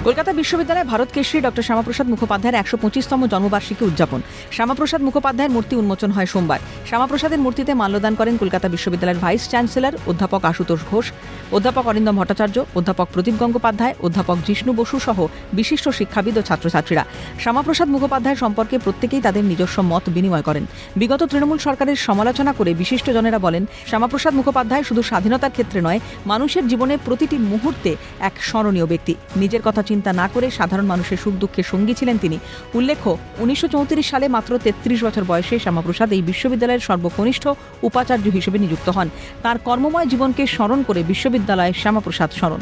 কলকাতা বিশ্ববিদ্যালয়ে ভারত কেশরী ডক্টর শ্যামাপ্রসাদ মুখোপাধ্যায়ের ১২৫তম জন্মবার্ষিকী উদযাপন। শ্যামাপ্রসাদ মুখোপাধ্যায়ের মূর্তি উন্মোচন হয় সোমবার। শ্যামাপ্রসাদের মূর্তিতে মাল্যদান করেন কলকাতা বিশ্ববিদ্যালয়ের ভাইস চ্যান্সেলর অধ্যাপক আশুতোষ ঘোষ, অধ্যাপক অরিন্দম ভট্টাচার্য, অধ্যাপক প্রদীপ গঙ্গোপাধ্যায়, অধ্যাপক জিষ্ণু বসু সহ বিশিষ্ট শিক্ষাবিদ ও ছাত্রছাত্রীরা। শ্যামাপ্রসাদ মুখোপাধ্যায় সম্পর্কে প্রত্যেকেই তাদের নিজস্ব মত বিনিময় করেন। বিগত তৃণমূল সরকারের সমালোচনা করে বিশিষ্টজনেরা বলেন, শ্যামাপ্রসাদ মুখোপাধ্যায় শুধু স্বাধীনতার ক্ষেত্রে নয়, মানুষের জীবনে প্রতিটি মুহূর্তে এক স্মরণীয় ব্যক্তি। নিজের কথা চিন্তা না করে সাধারণ মানুষের সুখ দুঃখের সঙ্গী ছিলেন তিনি। উল্লেখ্য, ১৯৩৪ সালে মাত্র ৩৩ বছর বয়সে শ্যামাপ্রসাদ এই বিশ্ববিদ্যালয়ের সর্বকনিষ্ঠ উপাচার্য হিসেবে নিযুক্ত হন। তার কর্মময় জীবনকে স্মরণ করে বিশ্ববিদ্যালয়ে শ্যামাপ্রসাদ স্মরণ।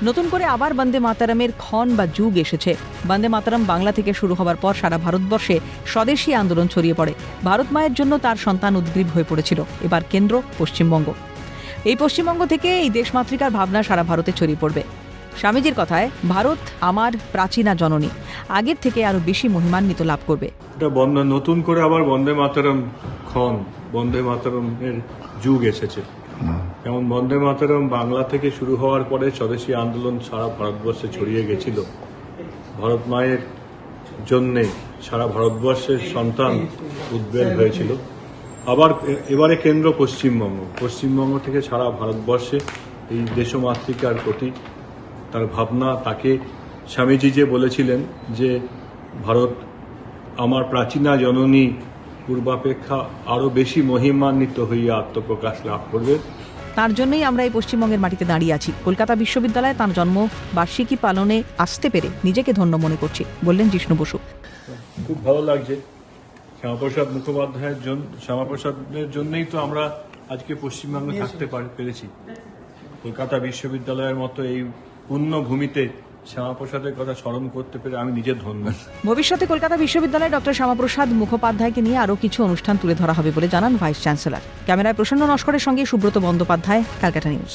নতুন করে আবার বন্দে মাতারামের ক্ষণ বা যুগ এসেছে। বন্দে মাতারাম বাংলা থেকে শুরু হওয়ার পর সারা ভারতবর্ষে স্বদেশী আন্দোলন ছড়িয়ে পড়ে। ভারত মায়ের জন্য তার সন্তান উদ্গ্রীব হয়ে পড়েছিল। এবার কেন্দ্র পশ্চিমবঙ্গ। এই পশ্চিমবঙ্গ থেকে এই দেশমাতৃকার ভাবনা সারা ভারতে ছড়িয়ে পড়বে। স্বামীজির কথায়, ভারত আমার প্রাচীনা জননী, আগের থেকে আরো বেশি মহিমান্বিত লাভ করবে। এটা নতুন করে আবার বন্দে মাতরম ক্ষণ, বন্দে মাতরমের যুগ এসেছে। যেমন বন্দে মাতরম বাংলা থেকে শুরু হওয়ার পরে স্বদেশী আন্দোলন সারা ভারতবর্ষে ছড়িয়ে গেছিল। ভারত মায়ের জন্যে সারা ভারতবর্ষের সন্তান উদ্বেগ হয়েছিল। আবার এবারে কেন্দ্র পশ্চিমবঙ্গ। পশ্চিমবঙ্গ থেকে সারা ভারতবর্ষে এই দেশমাতৃকার প্রতি তার ভাবনা, তাকে স্বামীজি যে বলেছিলেন যে ভারত আমার প্রাচীনা জননী পূর্বাপেক্ষা আরও বেশি মহিমান্বিত হইয়া আত্মপ্রকাশ লাভ করবে। তার জন্যই আমরা এই পশ্চিমবঙ্গের মাটিতে দাঁড়িয়ে আছি। কলকাতা বিশ্ববিদ্যালয়ে তাঁর জন্ম বার্ষিকী পালনে আসতে পেরে নিজেকে ধন্য মনে করছি, বললেন জিষ্ণু বসু। খুব ভালো লাগছে। শ্যামাপ্রসাদ মুখোপাধ্যায়ের জন্য, শ্যামাপ্রসাদের জন্যই তো আমরা আজকে পশ্চিমবঙ্গে থাকতে পেরেছি। কলকাতা বিশ্ববিদ্যালয়ের মতো এই পুণ্যভূমিতে শ্যামাপ্রসাদের কথা স্মরণ করতে পেরে আমি নিজে ধন্য। ভবিষ্যতে কলকাতা বিশ্ববিদ্যালয়ে ডক্টর শ্যামাপ্রসাদ মুখোপাধ্যায়কে নিয়ে আরও কিছু অনুষ্ঠান তুলে ধরা হবে বলে জানান ভাইস চ্যান্সেলর। ক্যামেরায় প্রসন্ন নস্করের সঙ্গে সুব্রত বন্দ্যোপাধ্যায়, ক্যালকাটা নিউজ।